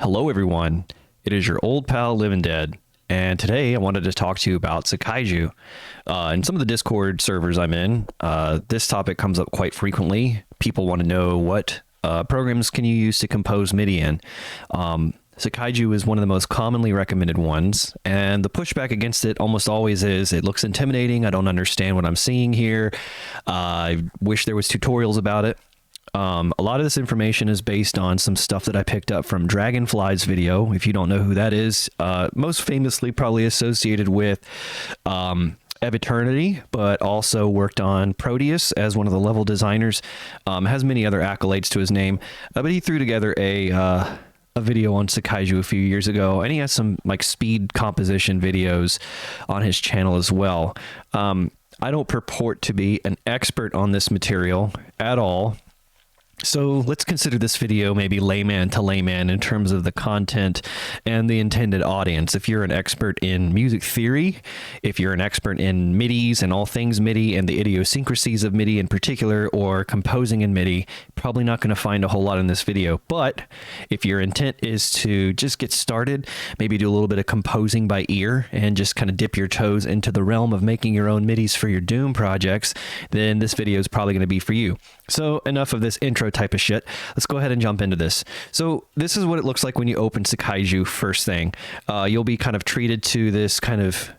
Hello, everyone. It is your old pal Living Dead, and today I wanted to talk to you about SEKAIJU. In some of the Discord servers I'm in, this topic comes up quite frequently. People want to know what programs can you use to compose MIDI in. SEKAIJU is one of the most commonly recommended ones, and the pushback against it almost always is, it looks intimidating, I don't understand what I'm seeing here, I wish there was tutorials about it. A lot of this information is based on some stuff that I picked up from Dragonfly's video. If you don't know who that is, most famously probably associated with Eternity, but also worked on Proteus as one of the level designers. Has many other accolades to his name, but he threw together a video on SEKAIJU a few years ago, and he has some like speed composition videos on his channel as well. I don't purport to be an expert on this material at all. So let's consider this video maybe layman to layman in terms of the content and the intended audience. If you're an expert in music theory, if you're an expert in MIDIs and all things MIDI and the idiosyncrasies of MIDI in particular, or composing in MIDI, probably not going to find a whole lot in this video. But if your intent is to just get started, maybe do a little bit of composing by ear and just kind of dip your toes into the realm of making your own MIDIs for your Doom projects, then this video is probably going to be for you. So enough of this intro type of shit. Let's go ahead and jump into this. So this is what it looks like when you open SEKAIJU first thing. You'll be kind of treated to this kind of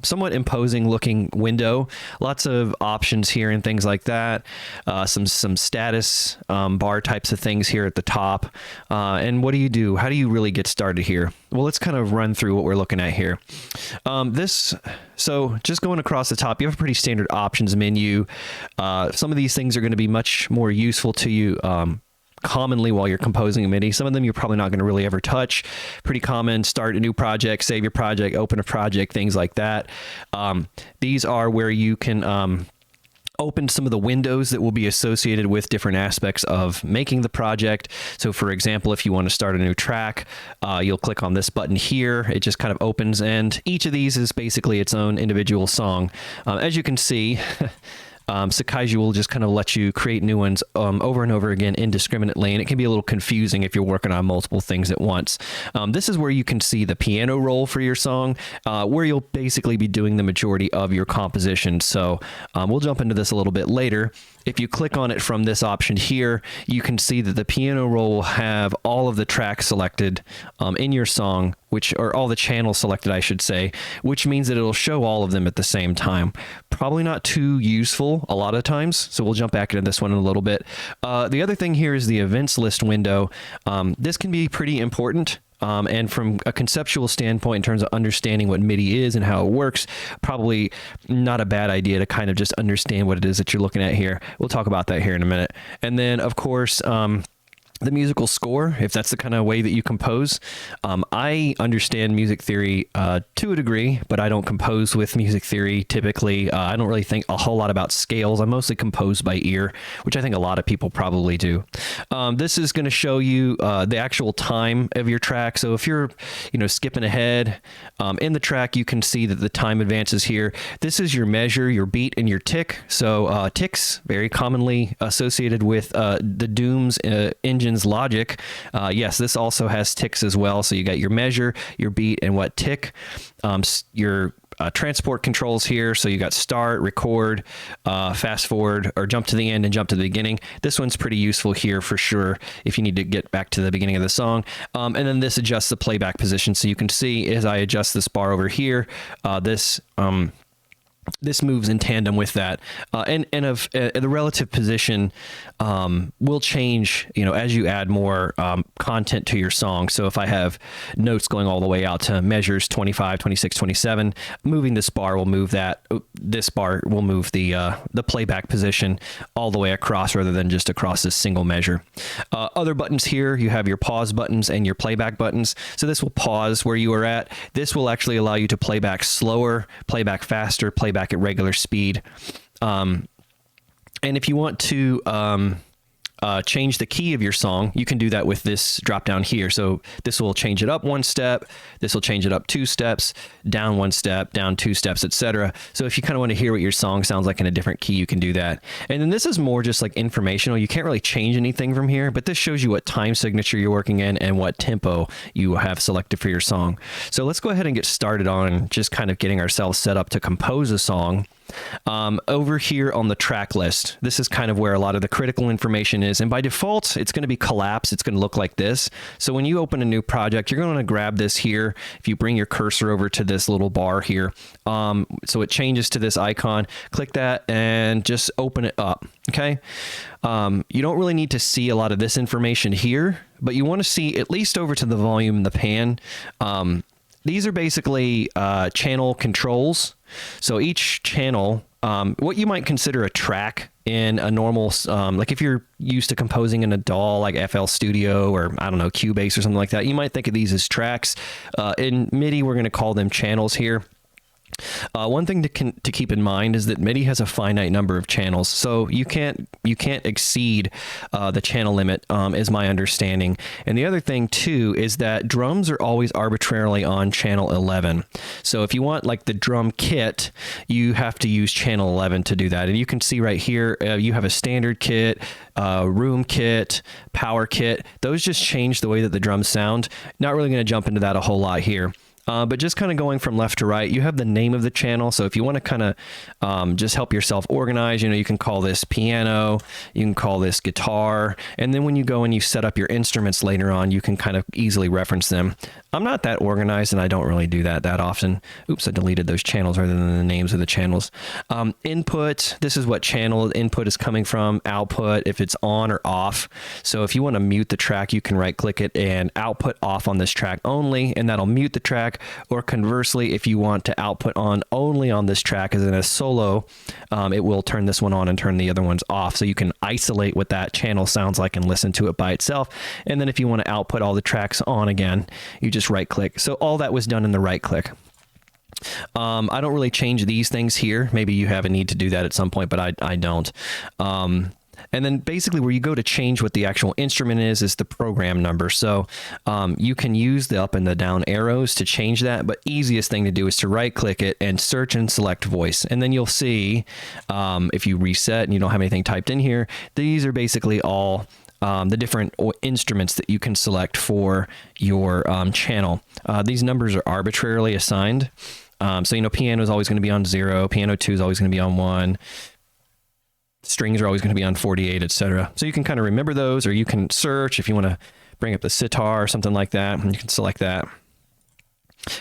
somewhat imposing looking window. Lots of options here and things like that. Some status bar types of things here at the top. And what do you do? How do you really get started here? Well, let's kind of run through what we're looking at here. So just going across the top, you have a pretty standard options menu. Some of these things are going to be much more useful to you commonly while you're composing a MIDI. Some of them you're probably not going to really ever touch. Pretty common: start a new project, save your project, open a project, things like that. These are where you can open some of the windows that will be associated with different aspects of making the project. So for example, if you want to start a new track, you'll click on this button here. It just kind of opens, and each of these is basically its own individual song. As you can see, SEKAIJU will just kind of let you create new ones over and over again indiscriminately, and it can be a little confusing if you're working on multiple things at once. This is where you can see the piano roll for your song, where you'll basically be doing the majority of your composition. So we'll jump into this a little bit later. If you click on it from this option here, you can see that the piano roll will have all of the tracks selected in your song, or all the channels selected, I should say, which means that it'll show all of them at the same time. Probably not too useful a lot of times, so we'll jump back into this one in a little bit. The other thing here is the events list window. This can be pretty important. And from a conceptual standpoint, in terms of understanding what MIDI is and how it works, probably not a bad idea to kind of just understand what it is that you're looking at here. We'll talk about that here in a minute. And then, of course, the musical score, if that's the kind of way that you compose. I understand music theory to a degree, but I don't compose with music theory typically. I don't really think a whole lot about scales. I mostly compose by ear, which I think a lot of people probably do. This is going to show you the actual time of your track. So if you're, skipping ahead in the track, you can see that the time advances here. This is your measure, your beat, and your tick. So ticks, very commonly associated with the Doom's engine logic. Yes, this also has ticks as well. So you got your measure, your beat, and what tick. Your transport controls here. So you got start, record, fast forward, or jump to the end and jump to the beginning. This one's pretty useful here for sure if you need to get back to the beginning of the song. And then this adjusts the playback position. So you can see as I adjust this bar over here, this moves in tandem with that, and the relative position will change, as you add more content to your song. So if I have notes going all the way out to measures 25, 26, 27, moving this bar will move that. This bar will move the playback position all the way across rather than just across this single measure. Other buttons here, you have your pause buttons and your playback buttons. So this will pause where you are at. This will actually allow you to play back slower, play back faster, play back at regular speed. And if you want to change the key of your song, you can do that with this drop down here. So this will change it up 1 step. This will change it up 2 steps, down 1 step, down 2 steps, etc. So if you kind of want to hear what your song sounds like in a different key, you can do that. And then this is more just like informational. You can't really change anything from here, but this shows you what time signature you're working in and what tempo you have selected for your song. So let's go ahead and get started on just kind of getting ourselves set up to compose a song. Over here on the track list, this is kind of where a lot of the critical information is. And by default, it's going to be collapsed. It's going to look like this. So when you open a new project, you're going to grab this here. If you bring your cursor over to this little bar here, so it changes to this icon, click that and just open it up. Okay. You don't really need to see a lot of this information here, but you want to see at least over to the volume and the pan. These are basically channel controls. So each channel, what you might consider a track in a normal, like if you're used to composing in a DAW like FL Studio or I don't know, Cubase or something like that, you might think of these as tracks. In MIDI, we're going to call them channels here. One thing to keep in mind is that MIDI has a finite number of channels, so you can't exceed the channel limit, is my understanding. And the other thing too is that drums are always arbitrarily on channel 11. So if you want like the drum kit, you have to use channel 11 to do that. And you can see right here, you have a standard kit, room kit, power kit. Those just change the way that the drums sound. Not really going to jump into that a whole lot here. But just kind of going from left to right, you have the name of the channel. So if you want to kind of just help yourself organize, you can call this piano, you can call this guitar. And then when you go and you set up your instruments later on, you can kind of easily reference them. I'm not that organized and I don't really do that often. Oops, I deleted those channels rather than the names of the channels. Input, this is what channel input is coming from. Output, if it's on or off. So if you want to mute the track, you can right click it and output off on this track only, and that'll mute the track. Or conversely, if you want to output on only on this track as in a solo, it will turn this one on and turn the other ones off. So you can isolate what that channel sounds like and listen to it by itself. And then if you want to output all the tracks on again, you just right click. So all that was done in the right click. I don't really change these things here. Maybe you have a need to do that at some point, but I don't. And then basically where you go to change what the actual instrument is the program number. So you can use the up and the down arrows to change that, but easiest thing to do is to right click it and search and select voice. And then you'll see if you reset and you don't have anything typed in here, these are basically all the different instruments that you can select for your channel. These numbers are arbitrarily assigned. So, piano is always going to be on 0, piano 2 is always going to be on 1. Strings are always going to be on 48, etc. So you can kind of remember those, or you can search if you want to bring up the sitar or something like that, and you can select that.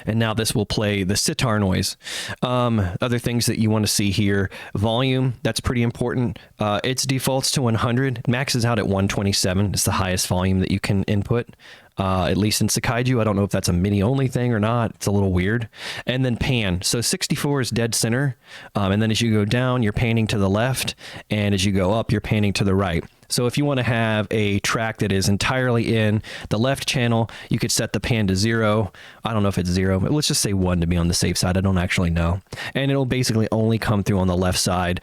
And now this will play the sitar noise. Other things that you want to see here, volume, that's pretty important. Its defaults to 100, maxes out at 127. It's the highest volume that you can input. At least in SEKAIJU. I don't know if that's a MIDI only thing or not. It's a little weird. And then pan. So 64 is dead center. And then as you go down, you're panning to the left. And as you go up, you're panning to the right. So if you want to have a track that is entirely in the left channel, you could set the pan to 0. I don't know if it's 0, but let's just say 1 to be on the safe side. I don't actually know. And it'll basically only come through on the left side.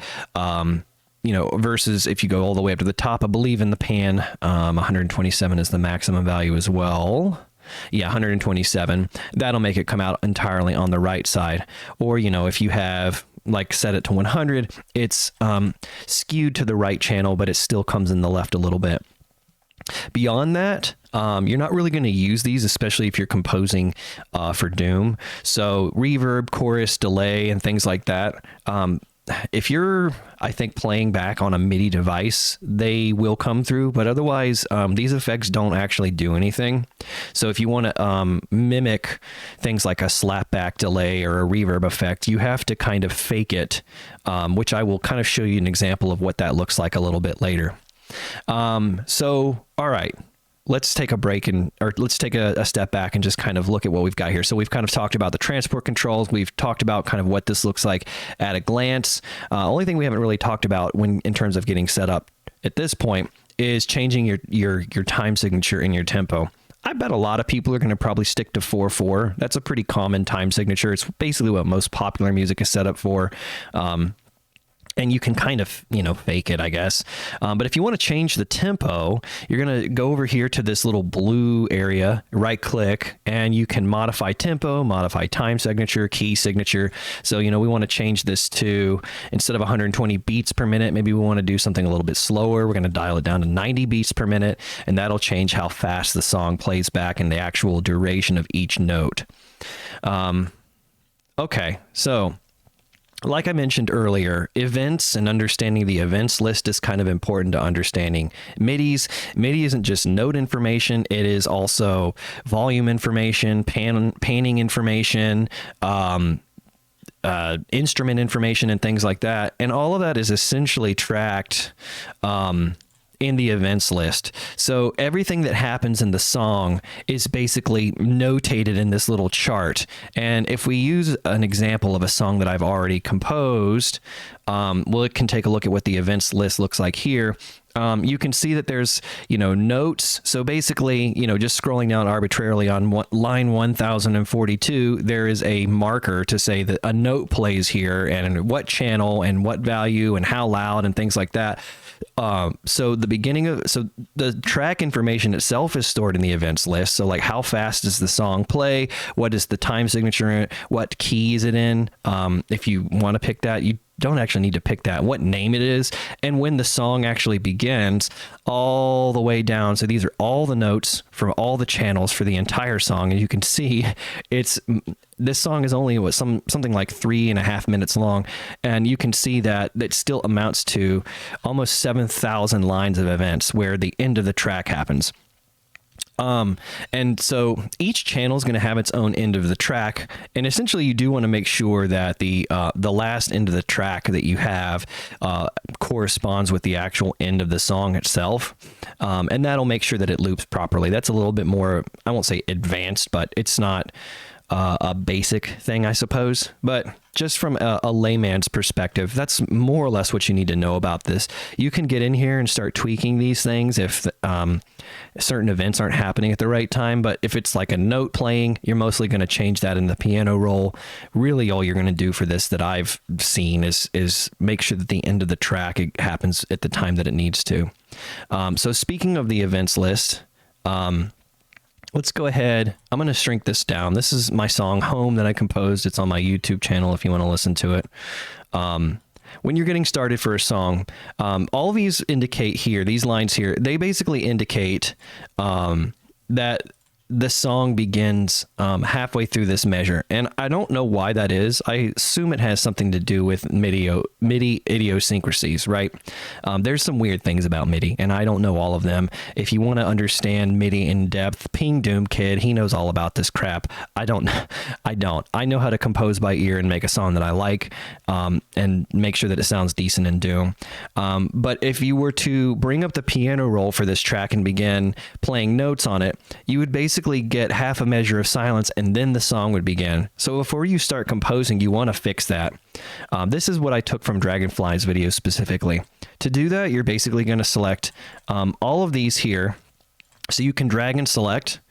Versus if you go all the way up to the top, I believe in the pan, 127 is the maximum value as well. Yeah, 127. That'll make it come out entirely on the right side. Or, if you have set it to 100, it's skewed to the right channel, but it still comes in the left a little bit. Beyond that, you're not really going to use these, especially if you're composing for Doom. So reverb, chorus, delay, and things like that. If you're, I think, playing back on a MIDI device, they will come through, but otherwise, these effects don't actually do anything. So if you want to mimic things like a slapback delay or a reverb effect, you have to kind of fake it, which I will kind of show you an example of what that looks like a little bit later. All right. Let's take a break or let's take a step back and just kind of look at what we've got here. So we've kind of talked about the transport controls. We've talked about kind of what this looks like at a glance. Only thing we haven't really talked about in terms of getting set up at this point is changing your time signature and your tempo. I bet a lot of people are going to probably stick to 4/4. That's a pretty common time signature. It's basically what most popular music is set up for. and you can kind of, fake it, I guess. But if you want to change the tempo, you're going to go over here to this little blue area, right click, and you can modify tempo, modify time signature, key signature. So, we want to change this to, instead of 120 beats per minute, maybe we want to do something a little bit slower. We're going to dial it down to 90 beats per minute, and that'll change how fast the song plays back and the actual duration of each note. Okay, so like I mentioned earlier, events and understanding the events list is kind of important to understanding MIDIs. MIDI isn't just note information. It is also volume information, panning information, instrument information, and things like that. And all of that is essentially tracked in the events list. So everything that happens in the song is basically notated in this little chart. And if we use an example of a song that I've already composed, it can take a look at what the events list looks like here. You can see that there's, notes. So basically, just scrolling down arbitrarily on line 1042, there is a marker to say that a note plays here and what channel and what value and how loud and things like that. So the track information itself is stored in the events list. So like how fast does the song play? What is the time signature? What key is it in? If you want to pick that, you don't actually need to pick that, what name it is, and when the song actually begins, all the way down. So these are all the notes from all the channels for the entire song. And you can see this song is only something like 3.5 minutes long. And you can see that it still amounts to almost 7,000 lines of events where the end of the track happens. And so each channel is going to have its own end of the track, and essentially you do want to make sure that the last end of the track that you have corresponds with the actual end of the song itself, and that'll make sure that it loops properly. That's a little bit more, I won't say advanced, but it's not a basic thing, I suppose. But just from a layman's perspective, that's more or less what you need to know about this. You can get in here and start tweaking these things if certain events aren't happening at the right time. But if it's like a note playing, you're mostly going to change that in the piano roll. Really, all you're going to do for this that I've seen is make sure that the end of the track happens at the time that it needs to. So speaking of the events list, let's go ahead. I'm going to shrink this down. This is my song Home that I composed. It's on my YouTube channel if you want to listen to it. When you're getting started for a song, all of these indicate here, these lines here, they basically indicate that the song begins halfway through this measure. And I don't know why that is. I assume it has something to do with MIDI idiosyncrasies, right? There's some weird things about MIDI, and I don't know all of them. If you want to understand MIDI in depth, ping Doom Kid. He knows all about this crap. I don't. I know how to compose by ear and make a song that I like, and make sure that it sounds decent in Doom. But if you were to bring up the piano roll for this track and begin playing notes on it, you would basically get half a measure of silence, and then the song would begin. So before you start composing, you want to fix that. This is what I took from Dragonfly's video specifically. To do that, you're basically going to select all of these here. So you can drag and select,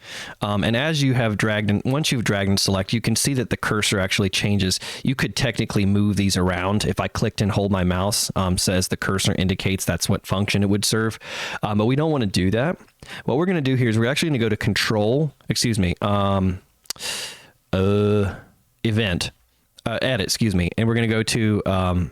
and as you have dragged and once you've dragged and select, you can see that the cursor actually changes. You could technically move these around. If I clicked and hold my mouse, says the cursor indicates that's what function it would serve, but we don't want to do that. What we're going to do here is we're actually going to go to Control, Event, Edit, and we're going to go to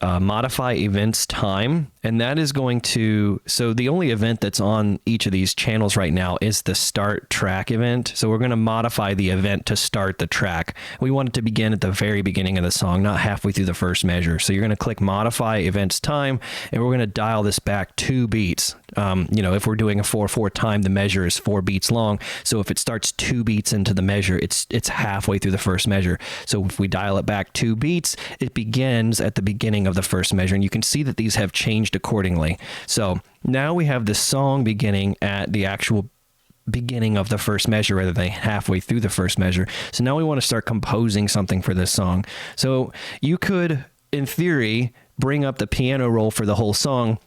modify events time, and that is going to, so the only event that's on each of these channels right now is the start track event. So we're going to modify the event to start the track. We want it to begin at the very beginning of the song, not halfway through the first measure. So you're going to click modify events time, and we're going to dial this back 2 beats. If we're doing a 4/4 time, the measure is 4 beats long. So if it starts 2 beats into the measure, it's halfway through the first measure. So if we dial it back 2 beats, it begins at the beginning of the first measure, and you can see that these have changed accordingly. So now we have the song beginning at the actual beginning of the first measure rather than halfway through the first measure. So now we want to start composing something for this song. So you could, in theory, bring up the piano roll for the whole song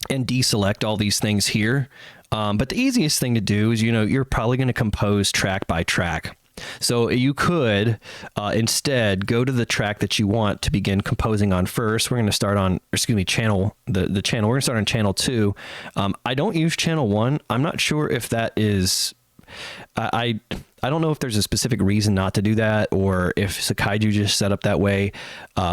and deselect all these things here. But the easiest thing to do is, you're probably going to compose track by track. So you could instead go to the track that you want to begin composing on first. We're going to start on, channel, the channel. We're going to start on channel 2. I don't use channel 1. I'm not sure if that is, I don't know if there's a specific reason not to do that, or if SEKAIJU just set up that way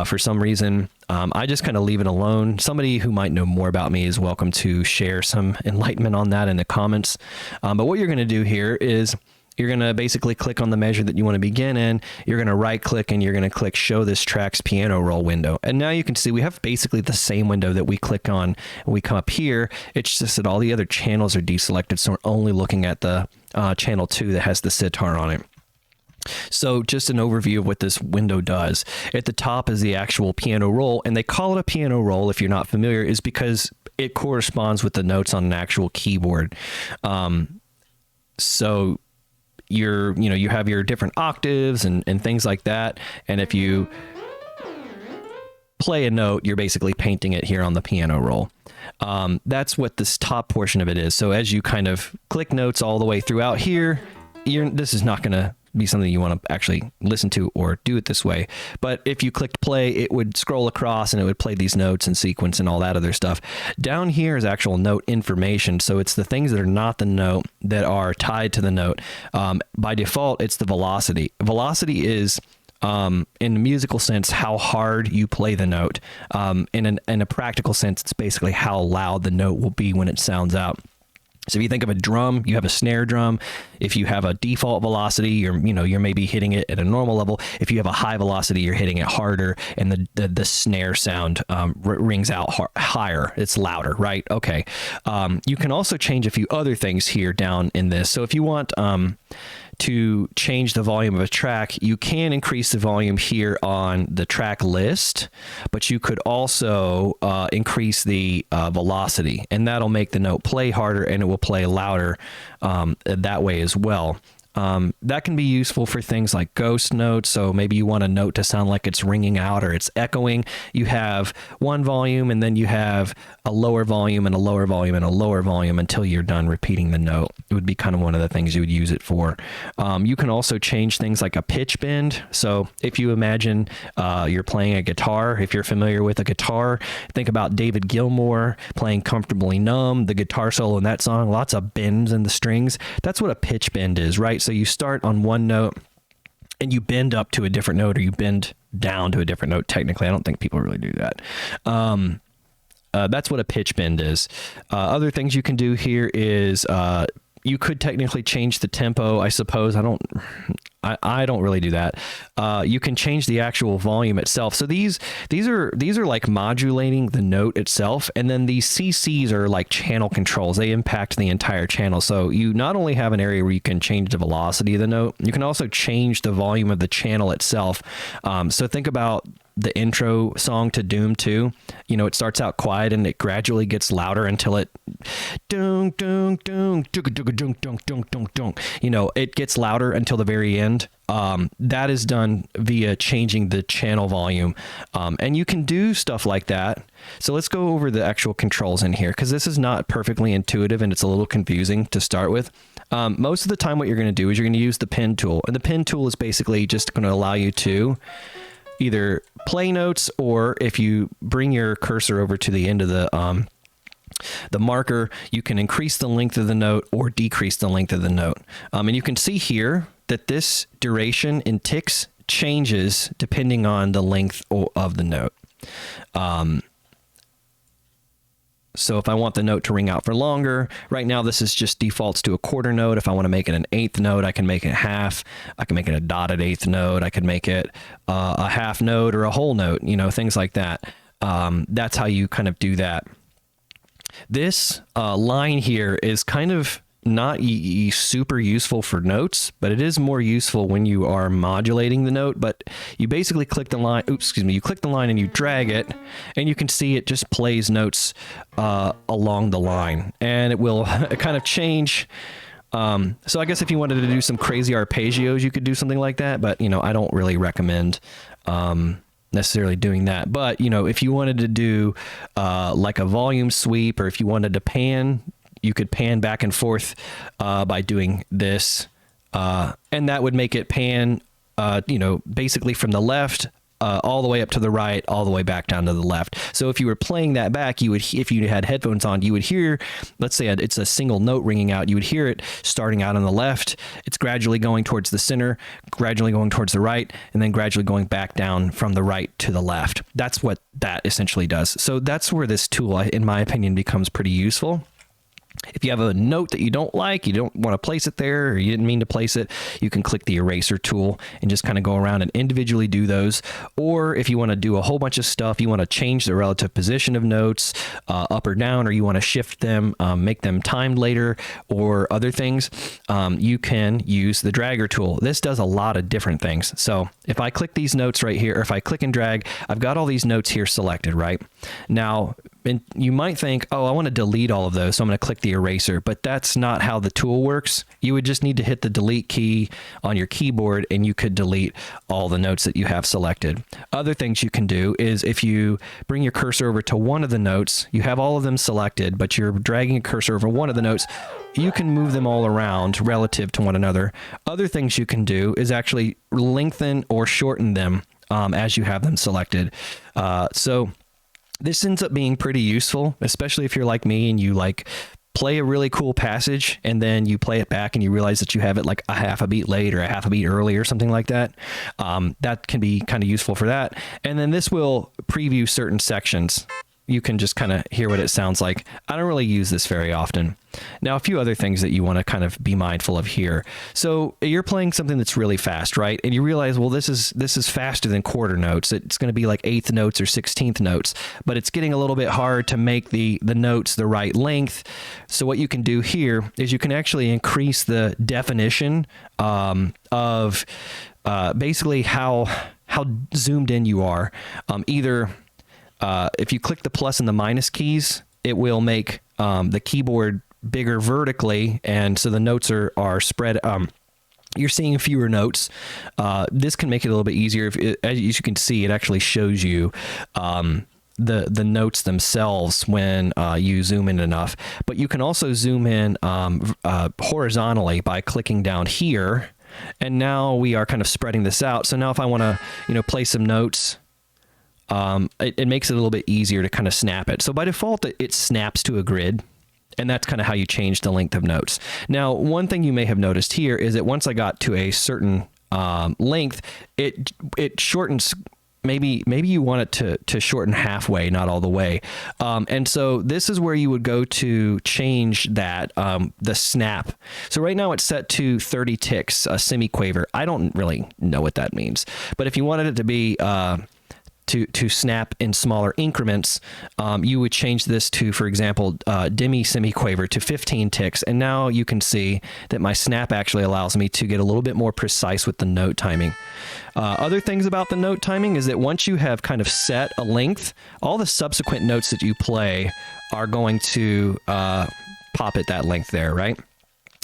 for some reason. I just kind of leave it alone. Somebody who might know more about me is welcome to share some enlightenment on that in the comments. But what you're going to do here is you're going to basically click on the measure that you want to begin in. You're going to right click and you're going to click show this track's piano roll window. And now you can see we have basically the same window that we click on when we come up here. It's just that all the other channels are deselected. So we're only looking at the channel 2 that has the sitar on it. So just an overview of what this window does. At the top is the actual piano roll, and they call it a piano roll, if you're not familiar, is because it corresponds with the notes on an actual keyboard. So you have your different octaves and things like that. And if you play a note, you're basically painting it here on the piano roll. That's what this top portion of it is. So as you kind of click notes all the way throughout here, this is not going to be something you want to actually listen to or do it this way. But if you clicked play, it would scroll across and it would play these notes in sequence and all that other stuff. Down here is actual note information. So it's the things that are not the note that are tied to the note. By default, it's the velocity. Velocity is, in a musical sense, how hard you play the note. In a practical sense, it's basically how loud the note will be when it sounds out. So if you think of a drum, you have a snare drum. If you have a default velocity, you're maybe hitting it at a normal level. If you have a high velocity, you're hitting it harder, and the snare sound rings out higher. It's louder, right? Okay. You can also change a few other things here down in this. So if you want to change the volume of a track, you can increase the volume here on the track list, but you could also increase the velocity, and that'll make the note play harder and it will play louder that way as well. That can be useful for things like ghost notes. So maybe you want a note to sound like it's ringing out or it's echoing. You have one volume and then you have a lower volume and a lower volume and a lower volume until you're done repeating the note. It would be kind of one of the things you would use it for. You can also change things like a pitch bend. So if you imagine you're playing a guitar, if you're familiar with a guitar, think about David Gilmour playing Comfortably Numb, the guitar solo in that song, lots of bends in the strings. That's what a pitch bend is, right? So you start on one note and you bend up to a different note, or you bend down to a different note. Technically, I don't think people really do that. That's what a pitch bend is. Other things you can do here is you could technically change the tempo, I suppose. I don't really do that. You can change the actual volume itself. So these are like modulating the note itself, and then these CCs are like channel controls. They impact the entire channel. So you not only have an area where you can change the velocity of the note, you can also change the volume of the channel itself. So think about the intro song to Doom 2. It starts out quiet and it gradually gets louder until it it gets louder until the very end. That is done via changing the channel volume. And you can do stuff like that. So let's go over the actual controls in here, because this is not perfectly intuitive and it's a little confusing to start with. Most of the time what you're going to do is you're going to use the pen tool. And the pen tool is basically just going to allow you to either play notes, or if you bring your cursor over to the end of the marker, you can increase the length of the note or decrease the length of the note. And you can see here that this duration in ticks changes depending on the length of the note. So if I want the note to ring out for longer, right now this is just defaults to a quarter note. If I want to make it an eighth note, I can make it half. I can make it a dotted eighth note. I could make it a half note or a whole note, things like that. That's how you kind of do that. This line here is kind of not super useful for notes, but it is more useful when you are modulating the note. But you basically click the line, you click the line and you drag it, and you can see it just plays notes along the line, and it will kind of change. So I guess if you wanted to do some crazy arpeggios, you could do something like that, but I don't really recommend necessarily doing that. But if you wanted to do like a volume sweep, or if you wanted to pan, you could pan back and forth by doing this. And that would make it pan, basically from the left all the way up to the right, all the way back down to the left. So if you were playing that back, if you had headphones on, you would hear, let's say it's a single note ringing out, you would hear it starting out on the left. It's gradually going towards the center, gradually going towards the right, and then gradually going back down from the right to the left. That's what that essentially does. So that's where this tool, in my opinion, becomes pretty useful. If you have a note that you don't like, you don't want to place it there, or you didn't mean to place it, you can click the eraser tool and just kind of go around and individually do those. Or if you want to do a whole bunch of stuff, you want to change the relative position of notes up or down, or you want to shift them, make them timed later, or other things, you can use the dragger tool. This does a lot of different things. So if I click these notes right here, or if I click and drag, I've got all these notes here selected, right? Now, and you might think, oh, I want to delete all of those, so I'm going to click the eraser, but that's not how the tool works. You would just need to hit the delete key on your keyboard and you could delete all the notes that you have selected. Other things you can do is if you bring your cursor over to one of the notes, you have all of them selected, but you're dragging a cursor over one of the notes, you can move them all around relative to one another. Other things you can do is actually lengthen or shorten them as you have them selected. So this ends up being pretty useful, especially if you're like me and you play a really cool passage and then you play it back and you realize that you have it like a half a beat late or a half a beat early or something like that. That can be kind of useful for that. And then this will preview certain sections. You can just kind of hear what it sounds like. I don't really use this very often. Now, a few other things that you want to kind of be mindful of here. So you're playing something that's really fast, right? And you realize, well, this is faster than quarter notes. It's going to be like eighth notes or 16th notes, but it's getting a little bit hard to make the notes the right length. So what you can do here is you can actually increase the definition of basically how zoomed in you are. If you click the plus and the minus keys, it will make the keyboard bigger vertically, and so the notes are spread. You're seeing fewer notes. This can make it a little bit easier. As you can see, it actually shows you the notes themselves when you zoom in enough. But you can also zoom in horizontally by clicking down here, and now we are kind of spreading this out. So now if I want to play some notes, it makes it a little bit easier to kind of snap it. So by default, it snaps to a grid, and that's kind of how you change the length of notes. Now, one thing you may have noticed here is that once I got to a certain length, it shortens. Maybe you want it to shorten halfway, not all the way. And so this is where you would go to change that, the snap. So right now it's set to 30 ticks, a semiquaver. I don't really know what that means, but if you wanted it to be to snap in smaller increments, you would change this to, for example, demi semiquaver to 15 ticks. And now you can see that my snap actually allows me to get a little bit more precise with the note timing. Other things about the note timing is that once you have kind of set a length, all the subsequent notes that you play are going to pop at that length there, right?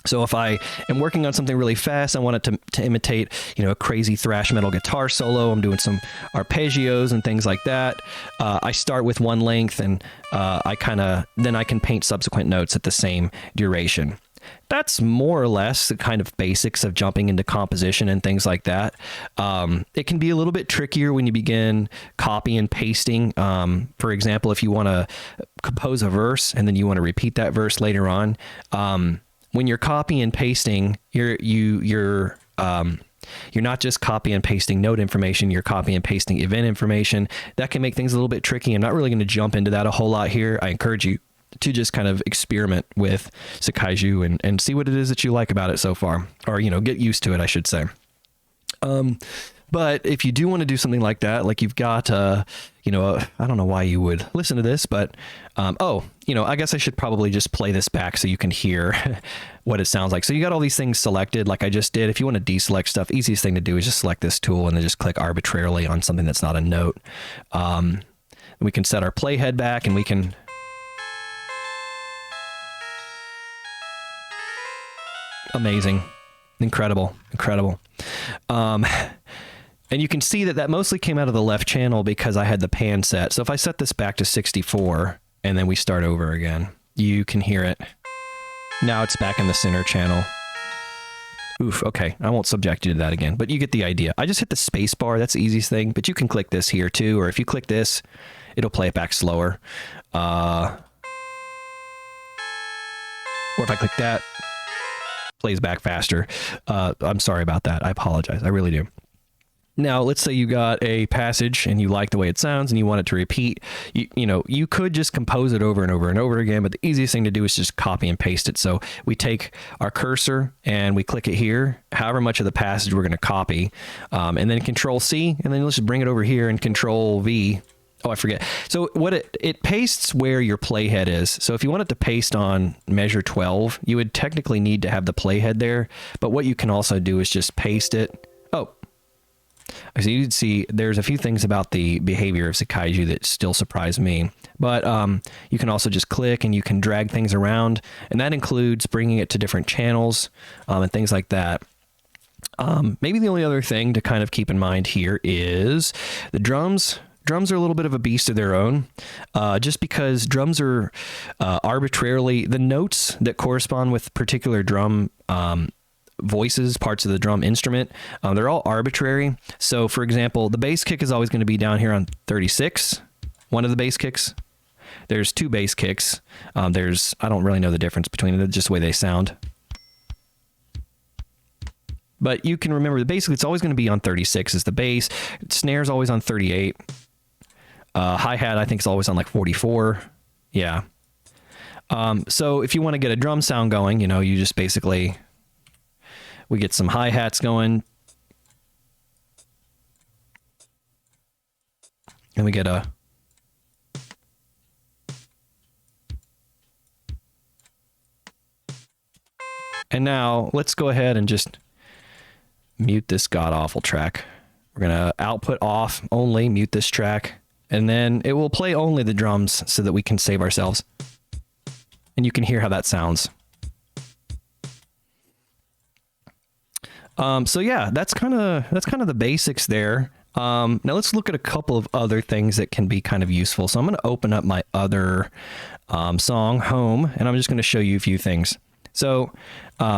So if I am working on something really fast, I want it to imitate, a crazy thrash metal guitar solo. I'm doing some arpeggios and things like that. I start with one length, and then I can paint subsequent notes at the same duration. That's more or less the kind of basics of jumping into composition and things like that. It can be a little bit trickier when you begin copy and pasting. For example, if you want to compose a verse and then you want to repeat that verse later on, when you're copy and pasting, you're not just copy and pasting note information, you're copy and pasting event information. That can make things a little bit tricky. I'm not really going to jump into that a whole lot here. I encourage you to just kind of experiment with SEKAIJU and see what it is that you like about it so far, or, get used to it, I should say. But if you do want to do something like that, like you've got, I don't know why you would listen to this, but, I guess I should probably just play this back so you can hear what it sounds like. So you got all these things selected like I just did. If you want to deselect stuff, easiest thing to do is just select this tool and then just click arbitrarily on something that's not a note. We can set our playhead back, and we can... Amazing. Incredible. And you can see that mostly came out of the left channel because I had the pan set. So if I set this back to 64 and then we start over again, you can hear it. Now it's back in the center channel. Oof, okay. I won't subject you to that again, but you get the idea. I just hit the space bar. That's the easiest thing, but you can click this here too, or if you click this, it'll play it back slower. Or if I click that, plays back faster. I'm sorry about that. I apologize. I really do. Now, let's say you got a passage and you like the way it sounds and you want it to repeat. You could just compose it over and over and over again, but the easiest thing to do is just copy and paste it. So we take our cursor and we click it here, however much of the passage we're going to copy, and then Control C, and then let's just bring it over here and Control V. Oh, I forget. So what it pastes where your playhead is. So if you want it to paste on measure 12, you would technically need to have the playhead there. But what you can also do is just paste it. Oh, so you can see there's a few things about the behavior of SEKAIJU that still surprise me. But you can also just click and you can drag things around. And that includes bringing it to different channels and things like that. Maybe the only other thing to kind of keep in mind here is the drums. Drums are a little bit of a beast of their own, just because drums are arbitrarily, the notes that correspond with particular drum voices, parts of the drum instrument, they're all arbitrary. So for example, the bass kick is always going to be down here on 36, one of the bass kicks. There's two bass kicks. I don't really know the difference between them, just the way they sound. But you can remember that basically it's always going to be on 36 is the bass. Snare's always on 38. Hi-hat I think is always on like 44. Yeah. So if you want to get a drum sound going, you just basically, we get some hi-hats going. And we get a... And now let's go ahead and just mute this god-awful track. We're going to output off only, mute this track, and then it will play only the drums so that we can save ourselves. And you can hear how that sounds. So yeah, that's kind of the basics there. Now let's look at a couple of other things that can be kind of useful. So I'm going to open up my other song, Home, and I'm just going to show you a few things. So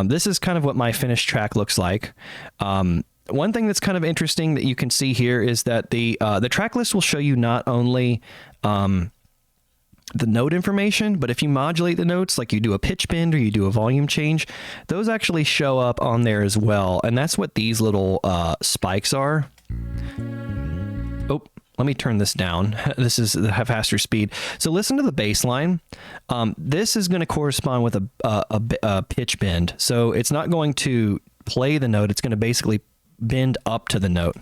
this is kind of what my finished track looks like. One thing that's kind of interesting that you can see here is that the track list will show you not only the note information, but if you modulate the notes, like you do a pitch bend or you do a volume change, those actually show up on there as well. And that's what these little spikes are. Oh, let me turn this down. This is the faster speed. So listen to the bass line. This is going to correspond with a pitch bend. So it's not going to play the note. It's going to basically bend up to the note.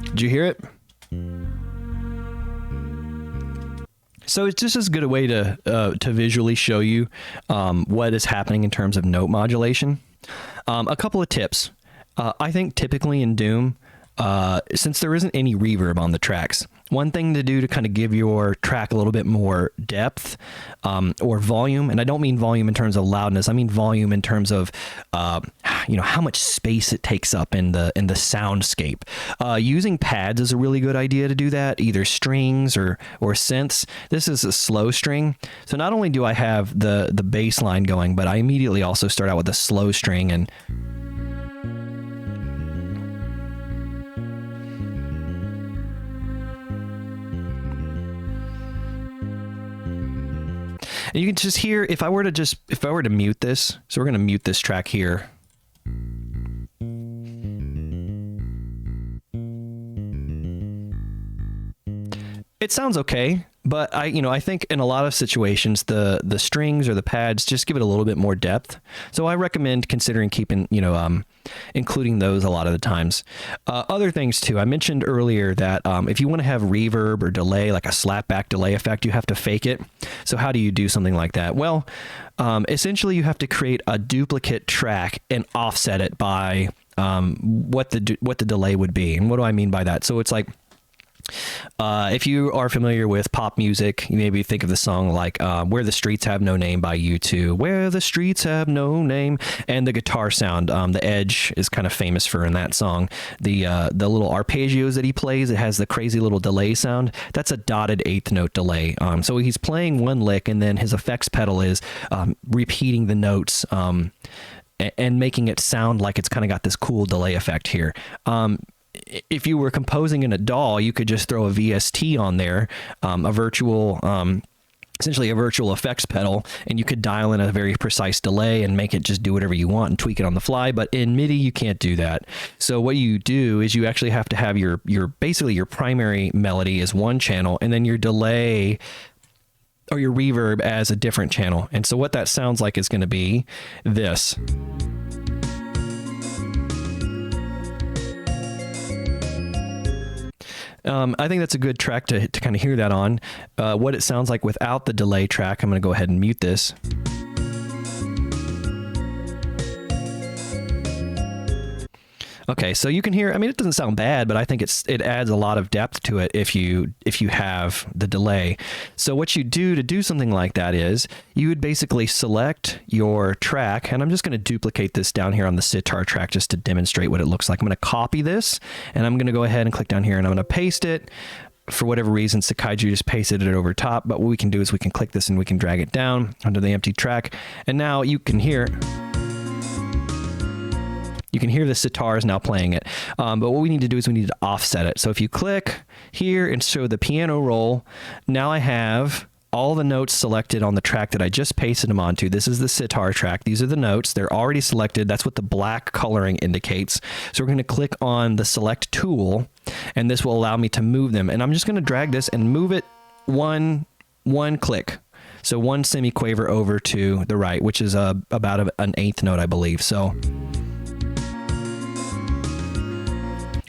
Did you hear it? So it's just as good a way to visually show you what is happening in terms of note modulation. A couple of tips. I think typically in Doom, since there isn't any reverb on the tracks, one thing to do to kind of give your track a little bit more depth or volume, and I don't mean volume in terms of loudness, I mean volume in terms of how much space it takes up in the soundscape. Using pads is a really good idea to do that, either strings or synths. This is a slow string, so not only do I have the bass line going, but I immediately also start out with a slow string and you can just hear, if I were to mute this, so we're going to mute this track here. It sounds okay, but I think in a lot of situations the strings or the pads just give it a little bit more depth. So I recommend considering keeping including those a lot of the times. Other things too, I mentioned earlier that if you want to have reverb or delay, like a slapback delay effect, you have to fake it. So how do you do something like that? Well, essentially you have to create a duplicate track and offset it by what the delay would be. And what do I mean by that? So it's like, If you are familiar with pop music, you maybe think of the song like Where the Streets Have No Name by U2. Where the Streets Have No Name. And the guitar sound, the Edge is kind of famous for in that song. The little arpeggios that he plays, it has the crazy little delay sound. That's a dotted eighth note delay. So he's playing one lick, and then his effects pedal is repeating the notes and making it sound like it's kind of got this cool delay effect here. If you were composing in a DAW, you could just throw a VST on there, a virtual, essentially a virtual effects pedal, and you could dial in a very precise delay and make it just do whatever you want and tweak it on the fly. But in MIDI, you can't do that. So what you do is you actually have to have your basically your primary melody is one channel, and then your delay or your reverb as a different channel. And so what that sounds like is going to be this. I think that's a good track to kind of hear that on. What it sounds like without the delay track, I'm going to go ahead and mute this. Okay, so you can hear, I mean, it doesn't sound bad, but I think it adds a lot of depth to it if you have the delay. So what you do to do something like that is you would basically select your track, and I'm just going to duplicate this down here on the sitar track just to demonstrate what it looks like. I'm going to copy this, and I'm going to go ahead and click down here, and I'm going to paste it. For whatever reason, SEKAIJU just pasted it over top, but what we can do is we can click this and we can drag it down onto the empty track, and now you can hear... You can hear the sitar is now playing it. But what we need to do is we need to offset it. So if you click here and show the piano roll, now I have all the notes selected on the track that I just pasted them onto. This is the sitar track. These are the notes. They're already selected. That's what the black coloring indicates. So we're going to click on the select tool, and this will allow me to move them. And I'm just going to drag this and move it one click. So one semiquaver over to the right, which is about an eighth note, I believe. So...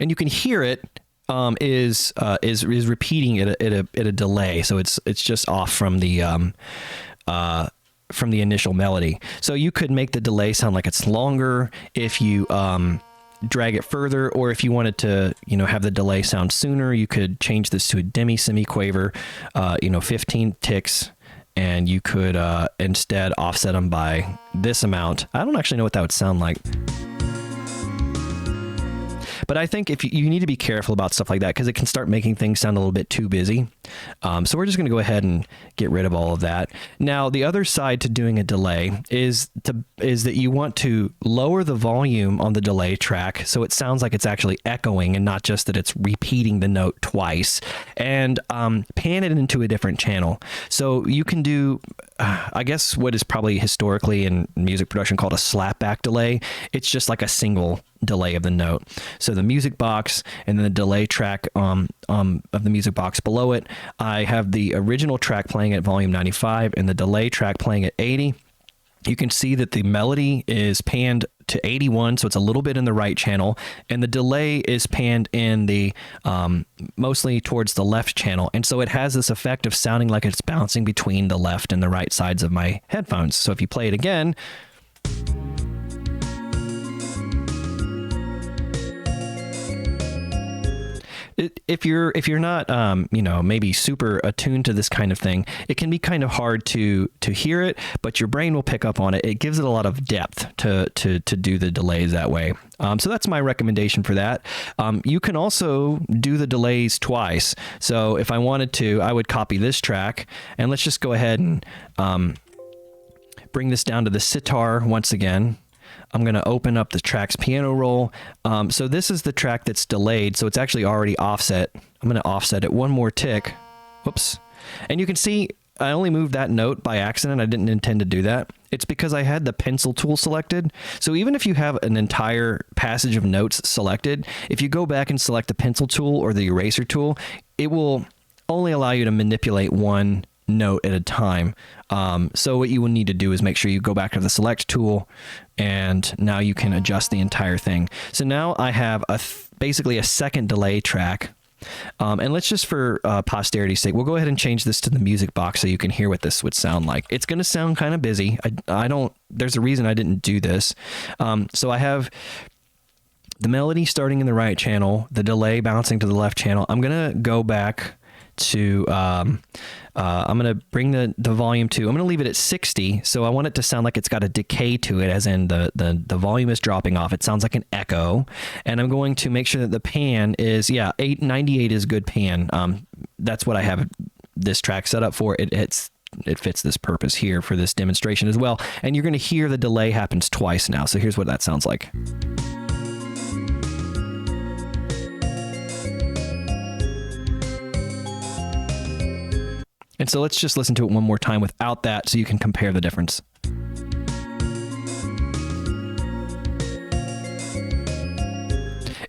And you can hear it is repeating it at a delay, so it's just off from the initial melody. So you could make the delay sound like it's longer if you drag it further, or if you wanted to, have the delay sound sooner, you could change this to a semiquaver, 15 ticks. And you could instead offset them by this amount. I don't actually know what that would sound like. But I think if you need to be careful about stuff like that, because it can start making things sound a little bit too busy. So we're just going to go ahead and get rid of all of that. Now, the other side to doing a delay is that you want to lower the volume on the delay track so it sounds like it's actually echoing and not just that it's repeating the note twice, and pan it into a different channel. So you can do, I guess, what is probably historically in music production called a slapback delay. It's just like a single delay of the note. So the music box and then the delay track of the music box below it, I have the original track playing at volume 95 and the delay track playing at 80. You can see that the melody is panned to 81, so it's a little bit in the right channel, and the delay is panned in the mostly towards the left channel, and so it has this effect of sounding like it's bouncing between the left and the right sides of my headphones. So if you play it again, if you're not maybe super attuned to this kind of thing, it can be kind of hard to hear it, but your brain will pick up on it. It gives it a lot of depth to do the delays that way. So that's my recommendation for that. You can also do the delays twice. So if I wanted to, I would copy this track, and let's just go ahead and bring this down to the sitar once again. I'm going to open up the track's piano roll. So this is the track that's delayed, so it's actually already offset. I'm going to offset it one more tick. Whoops. And you can see I only moved that note by accident. I didn't intend to do that. It's because I had the pencil tool selected. So even if you have an entire passage of notes selected, if you go back and select the pencil tool or the eraser tool, it will only allow you to manipulate one note at a time. So what you will need to do is make sure you go back to the select tool, and now you can adjust the entire thing. So now I have basically a second delay track. And let's just, for posterity's sake, we'll go ahead and change this to the music box so you can hear what this would sound like. It's going to sound kind of busy. There's a reason I didn't do this. So I have the melody starting in the right channel, the delay bouncing to the left channel. I'm going to go back to, I'm going to bring the volume to, I'm going to leave it at 60. So I want it to sound like it's got a decay to it, as in the volume is dropping off. It sounds like an echo. And I'm going to make sure that the pan is, 98 is good pan. That's what I have this track set up for. It fits this purpose here for this demonstration as well. And you're going to hear the delay happens twice now. So here's what that sounds like. And so let's just listen to it one more time without that so you can compare the difference.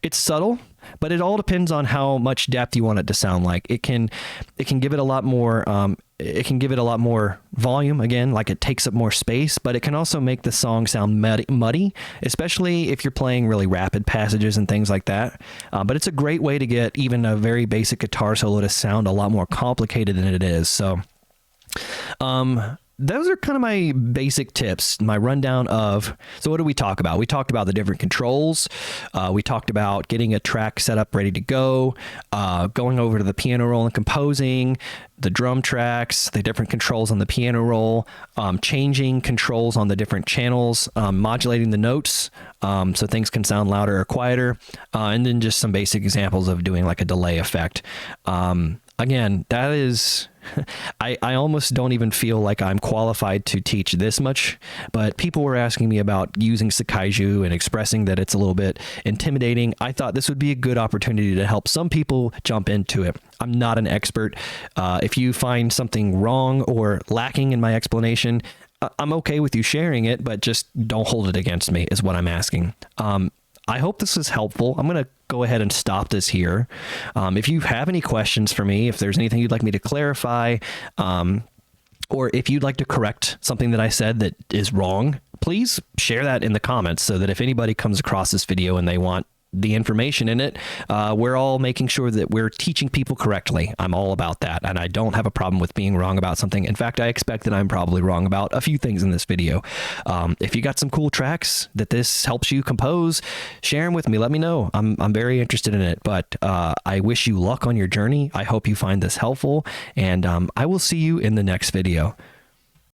It's subtle, but it all depends on how much depth you want it to sound like. It can give it a lot more volume, again, like it takes up more space, but it can also make the song sound muddy, especially if you're playing really rapid passages and things like that. But it's a great way to get even a very basic guitar solo to sound a lot more complicated than it is. So those are kind of my basic tips, my rundown of, so what did we talk about? We talked about the different controls. We talked about getting a track set up, ready to go, going over to the piano roll and composing, the drum tracks, the different controls on the piano roll, changing controls on the different channels, modulating the notes so things can sound louder or quieter, and then just some basic examples of doing like a delay effect. Again, that is, I almost don't even feel like I'm qualified to teach this much, but people were asking me about using SEKAIJU and expressing that it's a little bit intimidating. I thought this would be a good opportunity to help some people jump into it. I'm not an expert. If you find something wrong or lacking in my explanation, I'm okay with you sharing it, but just don't hold it against me is what I'm asking. I hope this is helpful. I'm going to go ahead and stop this here. If you have any questions for me, if there's anything you'd like me to clarify, or if you'd like to correct something that I said that is wrong, please share that in the comments so that if anybody comes across this video and they want the information in it, we're all making sure that we're teaching people correctly. I'm all about that, and I don't have a problem with being wrong about something. In fact, I expect that I'm probably wrong about a few things in this video. If you got some cool tracks that this helps you compose, share them with me. Let me know. I'm very interested in it, but I wish you luck on your journey. I hope you find this helpful, and I will see you in the next video.